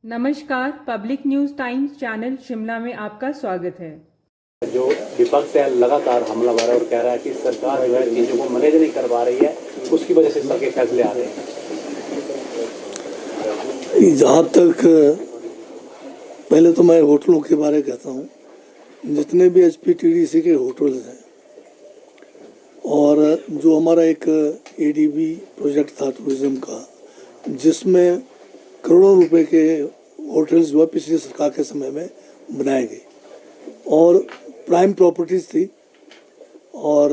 नमस्कार, public news times channel Shimla में आपका स्वागत है। जो विपक्ष है लगातार हमलावर और कह रहा है कि सरकार जो है चीज़ों को मैनेज नहीं कर पा रही है, उसकी वजह से सबके फैसले आ रहे हैं। जहाँ तक पहले तो मैं होटलों के बारे में कहता हूँ, जितने भी HPTDC के होटल्स हैं और जो हमारा एक ADB प्रोजेक्ट था टूरिज़्म का, जिसमें करोड़ों रुपए के होटल्स जो है पिछली सरकार के समय में बनाए गए और प्राइम प्रॉपर्टीज़ थी और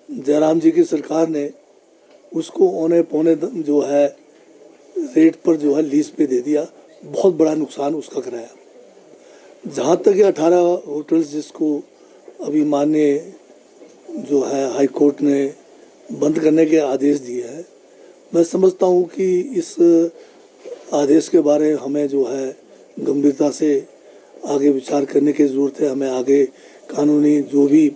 जयराम जी की सरकार ने उसको औने पौने जो है रेट पर जो है लीज पे दे दिया। बहुत बड़ा नुकसान उसका कराया। जहाँ तक ये 18 होटल्स जिसको अभी माननीय जो है हाई कोर्ट ने बंद करने के आदेश दिए हैं, मैं समझता हूँ कि इस आदेश के बारे में हमें जो है गंभीरता से आगे विचार करने की ज़रूरत है। हमें आगे कानूनी जो भी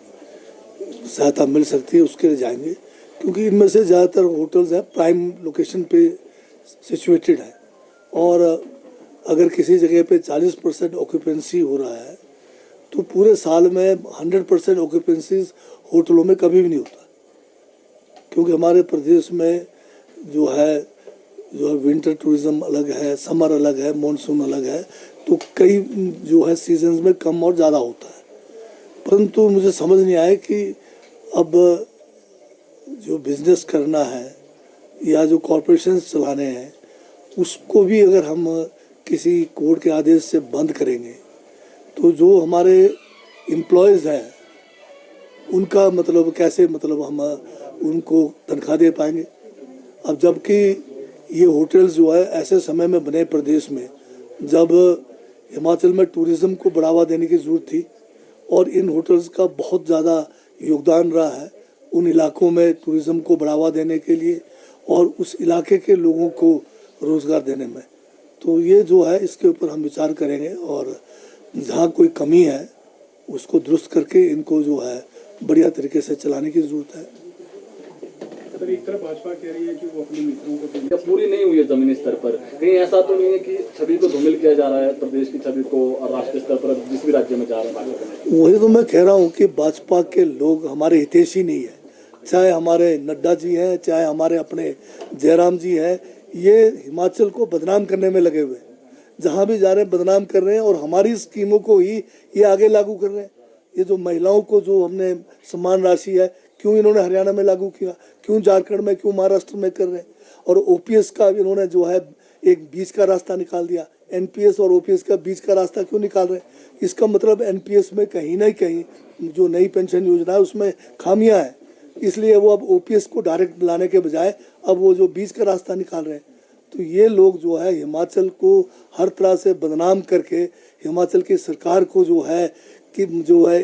सहायता मिल सकती है उसके लिए जाएंगे, क्योंकि इनमें से ज़्यादातर होटल्स हैं प्राइम लोकेशन पे सिचुएटेड है और अगर किसी जगह पे 40% ऑक्यूपेंसी हो रहा है तो पूरे साल में 100% ऑक्यूपेंसी होटलों में कभी भी नहीं होता, क्योंकि हमारे प्रदेश में जो है विंटर टूरिज़्म अलग है, समर अलग है, मॉनसून अलग है, तो कई जो है सीजन्स में कम और ज़्यादा होता है। परंतु मुझे समझ नहीं आया कि अब जो बिज़नेस करना है या जो कॉरपोरेशंस चलाने हैं उसको भी अगर हम किसी कोर्ट के आदेश से बंद करेंगे तो जो हमारे एम्प्लॉयज़ हैं उनका मतलब कैसे हम उनको तनख्वाह दे पाएंगे। अब जबकि ये होटल्स जो है ऐसे समय में बने प्रदेश में जब हिमाचल में टूरिज़्म को बढ़ावा देने की ज़रूरत थी और इन होटल्स का बहुत ज़्यादा योगदान रहा है उन इलाकों में टूरिज़्म को बढ़ावा देने के लिए और उस इलाके के लोगों को रोज़गार देने में। तो ये जो है इसके ऊपर हम विचार करेंगे और जहाँ कोई कमी है उसको दुरुस्त करके इनको जो है बढ़िया तरीके से चलाने की ज़रूरत है। एक तरफ भाजपा कह रही है कि वो अपने मित्रों को पूरी नहीं हुई है जमीनी स्तर पर, कहीं ऐसा तो नहीं है कि छवि को धूमिल किया जा रहा है प्रदेश की छवि को और राष्ट्रीय स्तर पर जिस भी राज्य में जा रहे हैं। वही तो मैं कह रहा हूँ कि भाजपा के लोग हमारे हितैषी नहीं है, चाहे हमारे नड्डा जी हैं, चाहे हमारे अपने जयराम जी हैं, ये हिमाचल को बदनाम करने में लगे हुए हैं। जहाँ भी जा रहे हैं बदनाम कर रहे हैं और हमारी स्कीमों को ही ये आगे लागू कर रहे हैं। ये जो महिलाओं को जो हमने सम्मान राशि है, क्यों इन्होंने हरियाणा में लागू किया, क्यों झारखंड में, क्यों महाराष्ट्र में कर रहे हैं। और OPS का इन्होंने जो है एक बीच का रास्ता निकाल दिया। NPS और OPS का बीच का रास्ता क्यों निकाल रहे हैं। इसका मतलब NPS में कहीं ना कहीं जो नई पेंशन योजना है उसमें खामियां हैं, इसलिए वो अब OPS को डायरेक्ट लाने के बजाय अब वो जो बीच का रास्ता निकाल रहे हैं। तो ये लोग जो है हिमाचल को हर तरह से बदनाम करके हिमाचल की सरकार को जो है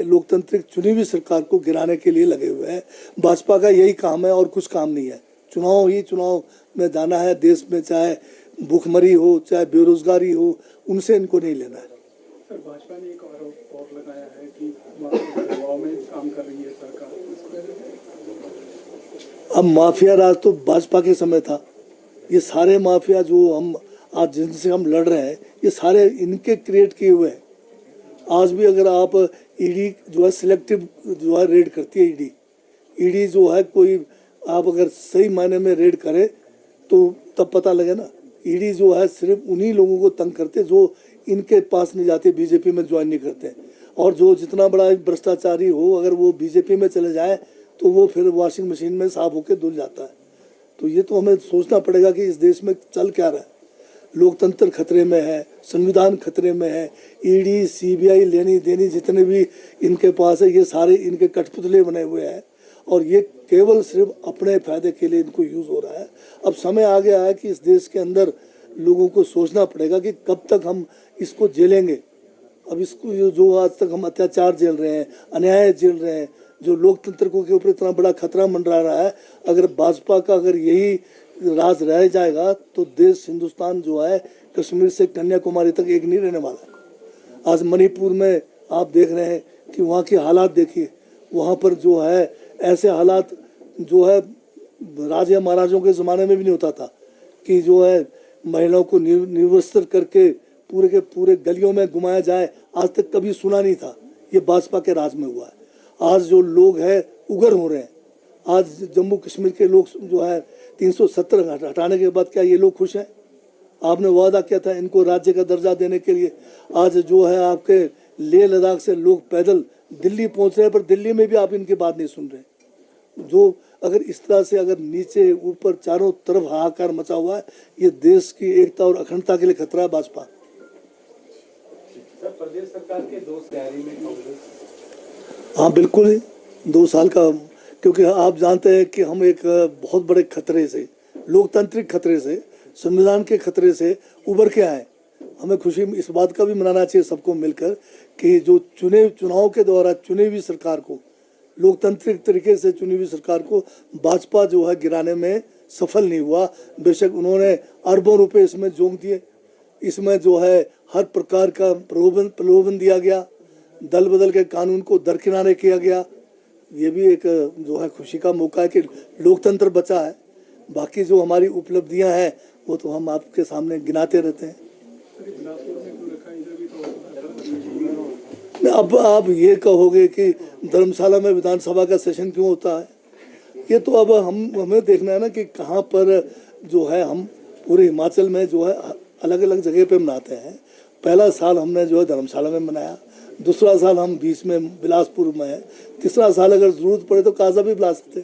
लोकतांत्रिक चुनी हुई सरकार को गिराने के लिए लगे हुए हैं। भाजपा का यही काम है और कुछ काम नहीं है। चुनाव में जाना है देश में, चाहे भूखमरी हो चाहे बेरोजगारी हो, उनसे इनको नहीं लेना है। सर, भाजपा ने एक आरोप और लगाया है कि दबाव में काम कर रही है सरकार। अब माफिया राज तो भाजपा के समय था। ये सारे माफिया जो हम आज जिनसे हम लड़ रहे हैं ये सारे इनके क्रिएट किए हुए हैं। आज भी अगर आप ED जो है सिलेक्टिव जो है रेड करती है, ED जो है कोई आप अगर सही मायने में रेड करें तो तब पता लगे ना। ED जो है सिर्फ उन्हीं लोगों को तंग करते जो इनके पास नहीं जाते, BJP में ज्वाइन नहीं करते। और जो जितना बड़ा भ्रष्टाचारी हो अगर वो BJP में चले जाए तो वो फिर वॉशिंग मशीन में साफ होकर धुल जाता है। तो ये तो हमें सोचना पड़ेगा कि इस देश में चल क्या रहा है। लोकतंत्र खतरे में है, संविधान खतरे में है। ED CBI लेनी देनी जितने भी इनके पास है ये सारे इनके कठपुतले बने हुए हैं और ये केवल सिर्फ अपने फायदे के लिए इनको यूज़ हो रहा है। अब समय आ गया है कि इस देश के अंदर लोगों को सोचना पड़ेगा कि कब तक हम इसको झेलेंगे। अब इसको जो आज तक हम अत्याचार झेल रहे हैं, अन्याय झेल रहे हैं, जो लोकतंत्र को के ऊपर इतना बड़ा खतरा मंडरा रहा है, अगर भाजपा का अगर यही राज रह जाएगा तो देश हिंदुस्तान जो है कश्मीर से कन्याकुमारी तक एक नहीं रहने वाला। आज मणिपुर में आप देख रहे हैं कि वहाँ की हालात देखिए, वहाँ पर जो है ऐसे हालात जो है राजा महाराजों के ज़माने में भी नहीं होता था कि जो है महिलाओं को निर्वस्त्र करके पूरे के पूरे गलियों में घुमाया जाए, आज तक कभी सुना नहीं था। ये भाजपा के राज में हुआ है। आज जो लोग हैं उग्र हो रहे हैं। आज जम्मू कश्मीर के लोग जो है 370 हटाने के बाद क्या ये लोग खुश हैं? आपने वादा किया था इनको राज्य का दर्जा देने के लिए। आज जो है आपके लेह लद्दाख से लोग पैदल दिल्ली पहुंच रहे हैं, पर दिल्ली में भी आप इनकी बात नहीं सुन रहे। जो अगर इस तरह से अगर नीचे ऊपर चारों तरफ हाहाकार मचा हुआ है, ये देश की एकता और अखंडता के लिए खतरा है भाजपा। सर, प्रदेश सरकार के 2 तैयारी में कांग्रेस, हाँ बिल्कुल 2 साल का, क्योंकि आप जानते हैं कि हम एक बहुत बड़े खतरे से, लोकतांत्रिक खतरे से, संविधान के खतरे से उभर के आए। हमें खुशी इस बात का भी मनाना चाहिए सबको मिलकर कि जो चुनाव के द्वारा चुनी हुई सरकार को, लोकतांत्रिक तरीके से चुनी हुई सरकार को भाजपा जो है गिराने में सफल नहीं हुआ। बेशक उन्होंने अरबों रुपए इसमें झोंक दिए, इसमें जो है हर प्रकार का प्रलोभन दिया गया, दल बदल के कानून को दरकिनारे किया गया। ये भी एक जो है खुशी का मौका है कि लोकतंत्र बचा है। बाकी जो हमारी उपलब्धियां हैं वो तो हम आपके सामने गिनाते रहते हैं। अब आप ये कहोगे कि धर्मशाला में विधानसभा का सेशन क्यों होता है, ये तो अब हमें देखना है ना कि कहाँ पर जो है हम पूरे हिमाचल में जो है अलग अलग जगह पे मनाते हैं। पहला साल हमने जो है धर्मशाला में मनाया, दूसरा साल हम बीच में बिलासपुर में है, तीसरा साल अगर जरूरत पड़े तो काजा भी बुला सकते।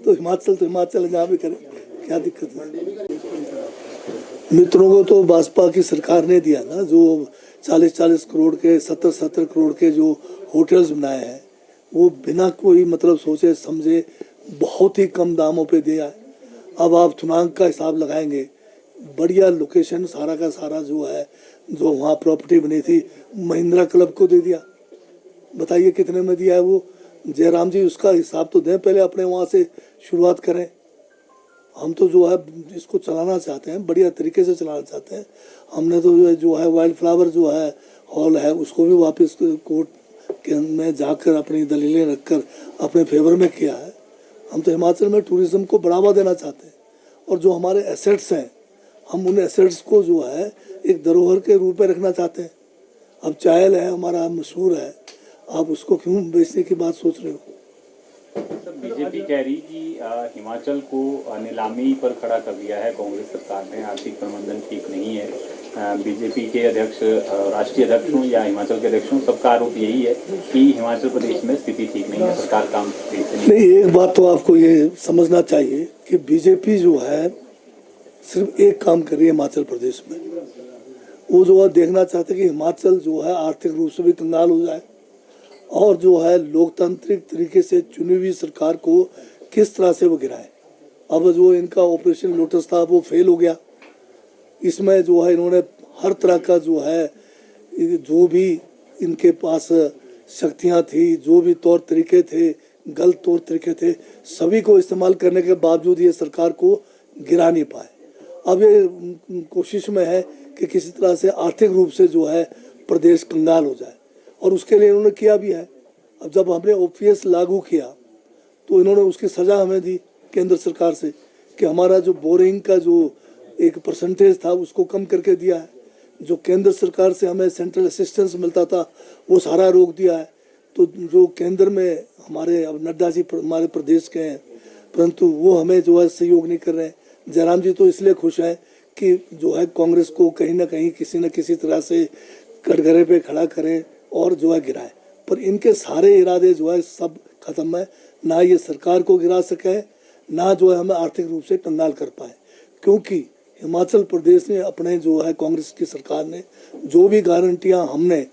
तो हिमाचल जहाँ भी करें, क्या दिक्कत है। मित्रों को तो भाजपा की सरकार ने दिया ना, जो 40-40 करोड़ के 70-70 करोड़ के जो होटल्स बनाए हैं वो बिना कोई मतलब सोचे समझे बहुत ही कम दामों पे दिया है। अब आप थुनांग का हिसाब लगाएंगे, बढ़िया लोकेशन सारा का सारा जो है, जो वहाँ प्रॉपर्टी बनी थी महिंद्रा क्लब को दे दिया। बताइए कितने में दिया है वो? जयराम जी उसका हिसाब तो दें, पहले अपने वहाँ से शुरुआत करें। हम तो जो है इसको चलाना चाहते हैं, बढ़िया तरीके से चलाना चाहते हैं। हमने तो जो है वाइल्ड फ्लावर जो है हॉल है उसको भी वापस कोर्ट के में जाकर अपनी दलीलें रखकर अपने फेवर में किया है। हम तो हिमाचल में टूरिज्म को बढ़ावा देना चाहते हैं, और जो हमारे एसेट्स हैं हम उन एसेट्स को जो है एक धरोहर के रूप में रखना चाहते हैं। अब चायल है हमारा मशहूर है, आप उसको क्यों बेचने की बात सोच रहे हो? बीजेपी कह रही कि हिमाचल को नीलामी पर खड़ा कर दिया है कांग्रेस सरकार ने, आर्थिक प्रबंधन ठीक नहीं है। बीजेपी के अध्यक्ष, राष्ट्रीय अध्यक्ष हों या हिमाचल के अध्यक्ष हों, सबका आरोप यही है कि हिमाचल प्रदेश में स्थिति ठीक नहीं है, सरकार काम नहीं। एक बात तो आपको ये समझना चाहिए कि बीजेपी जो है सिर्फ एक काम कर रही है हिमाचल प्रदेश में। वो जो है देखना चाहते कि हिमाचल जो है आर्थिक रूप से भी कंगाल हो जाए, और जो है लोकतांत्रिक तरीके से चुनी हुई सरकार को किस तरह से वो गिराए। अब जो इनका ऑपरेशन लोटस था वो फेल हो गया। इसमें जो है इन्होंने हर तरह का जो है, जो भी इनके पास शक्तियां थी, जो भी तौर तरीके थे, गलत तौर तरीके थे, सभी को इस्तेमाल करने के बावजूद ये सरकार को गिरा नहीं पाए। अब ये कोशिश में है कि किसी तरह से आर्थिक रूप से जो है प्रदेश कंगाल हो जाए, और उसके लिए इन्होंने किया भी है। अब जब हमने ओपीएस लागू किया तो इन्होंने उसकी सज़ा हमें दी केंद्र सरकार से कि हमारा जो बोरिंग का जो एक परसेंटेज था उसको कम करके दिया है। जो केंद्र सरकार से हमें सेंट्रल असिस्टेंस मिलता था वो सारा रोक दिया है। तो जो केंद्र में हमारे अब नड्डा जी हमारे प्रदेश के हैं, परंतु वो हमें जो है सहयोग नहीं कर रहे हैं। जयराम जी तो इसलिए खुश हैं कि जो है कांग्रेस को कहीं ना कहीं किसी न किसी तरह से कटघरे पे खड़ा करें और जो है गिराए, पर इनके सारे इरादे जो है सब खत्म है। ना ये सरकार को गिरा सके, ना जो है हमें आर्थिक रूप से कंगाल कर पाए, क्योंकि हिमाचल प्रदेश ने अपने जो है कांग्रेस की सरकार ने जो भी गारंटियां हमने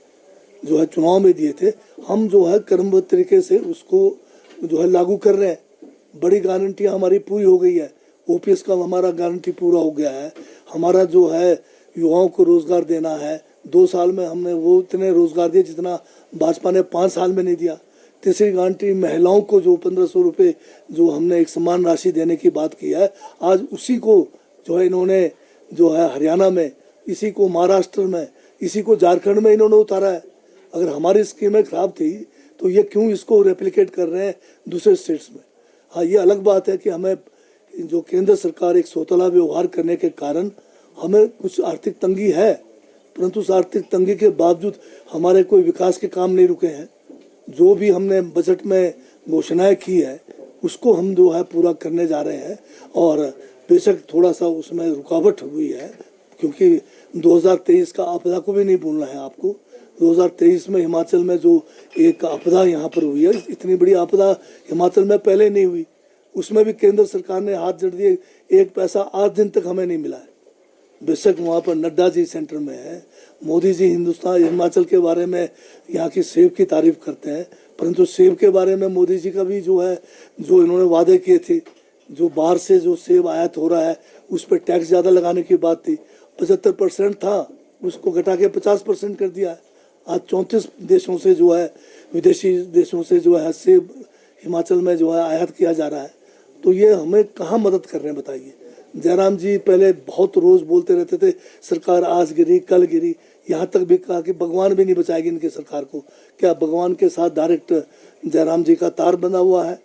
जो है चुनाव में दिए थे, हम जो है क्रमबद्ध तरीके से उसको जो है लागू कर रहे हैं। बड़ी गारंटियां हमारी पूरी हो गई है। ओपीएस का हमारा गारंटी पूरा हो गया है। हमारा जो है युवाओं को रोजगार देना है, 2 साल में हमने वो इतने रोजगार दिए जितना भाजपा ने 5 साल में नहीं दिया। तीसरी गारंटी महिलाओं को जो 1500 रुपये जो हमने एक समान राशि देने की बात की है, आज उसी को जो है इन्होंने जो है हरियाणा में, इसी को महाराष्ट्र में, इसी को झारखंड में इन्होंने उतारा है। अगर हमारी स्कीमें खराब थी तो ये क्यों इसको रेप्लिकेट कर रहे हैं दूसरे स्टेट्स में? हाँ, ये अलग बात है कि हमें जो केंद्र सरकार एक सौतला व्यवहार करने के कारण हमें कुछ आर्थिक तंगी है, परंतु उस आर्थिक तंगी के बावजूद हमारे कोई विकास के काम नहीं रुके हैं। जो भी हमने बजट में घोषणाएं की है उसको हम जो है पूरा करने जा रहे हैं। और बेशक थोड़ा सा उसमें रुकावट हुई है, क्योंकि 2023 का आपदा को भी नहीं भूलना है आपको। 2023 में हिमाचल में जो एक आपदा यहाँ पर हुई है, इतनी बड़ी आपदा हिमाचल में पहले नहीं हुई। उसमें भी केंद्र सरकार ने हाथ जड़ दिए, एक पैसा आज दिन तक हमें नहीं मिला है। बेशक वहाँ पर नड्डा जी सेंटर में है, मोदी जी हिमाचल के बारे में यहाँ की सेब की तारीफ करते हैं, परंतु सेब के बारे में मोदी जी का भी जो है, जो इन्होंने वादे किए थे, जो बाहर से जो सेब आयात हो रहा है उस पर टैक्स ज़्यादा लगाने की बात थी। 75% था, उसको घटा के 50% कर दिया है। आज 34 देशों से जो है, विदेशी देशों से जो है सेब हिमाचल में जो है आयात किया जा रहा है। तो ये हमें कहाँ मदद कर रहे हैं बताइए। जयराम जी पहले बहुत रोज़ बोलते रहते थे सरकार आज गिरी कल गिरी, यहाँ तक भी कहा कि भगवान भी नहीं बचाएगी इनकी सरकार को। क्या भगवान के साथ डायरेक्ट जयराम जी का तार बंधा हुआ है?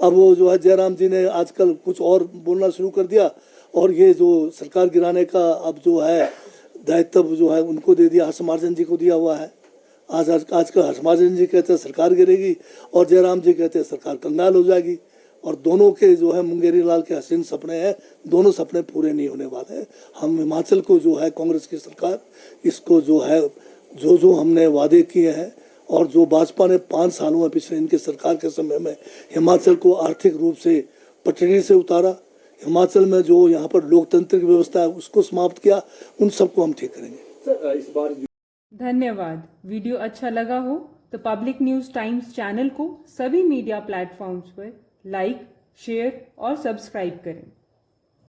अब वो जो है जयराम जी ने आजकल कुछ और बोलना शुरू कर दिया, और ये जो सरकार गिराने का अब जो है दायित्व जो है उनको दे दिया, हर्षमार्जन जी को दिया हुआ है। आजकल हर्षमार्जन जी कहते हैं सरकार गिरेगी और जयराम जी कहते हैं सरकार कंगाल हो जाएगी। और दोनों के जो है मुंगेरी लाल के हसीन सपने हैं, दोनों सपने पूरे नहीं होने वाले हैं। हम हिमाचल को जो है कांग्रेस की सरकार, इसको जो है जो हमने वादे किए हैं और जो भाजपा ने 5 सालों में पिछले इनके सरकार के समय में हिमाचल को आर्थिक रूप से पटरी से उतारा, हिमाचल में जो यहाँ पर लोकतंत्र की व्यवस्था है उसको समाप्त किया, उन सबको हम ठीक करेंगे। सर इस बार धन्यवाद। वीडियो अच्छा लगा हो तो पब्लिक न्यूज़ टाइम्स चैनल को सभी मीडिया प्लेटफॉर्म्स पर लाइक, शेयर और सब्सक्राइब करें।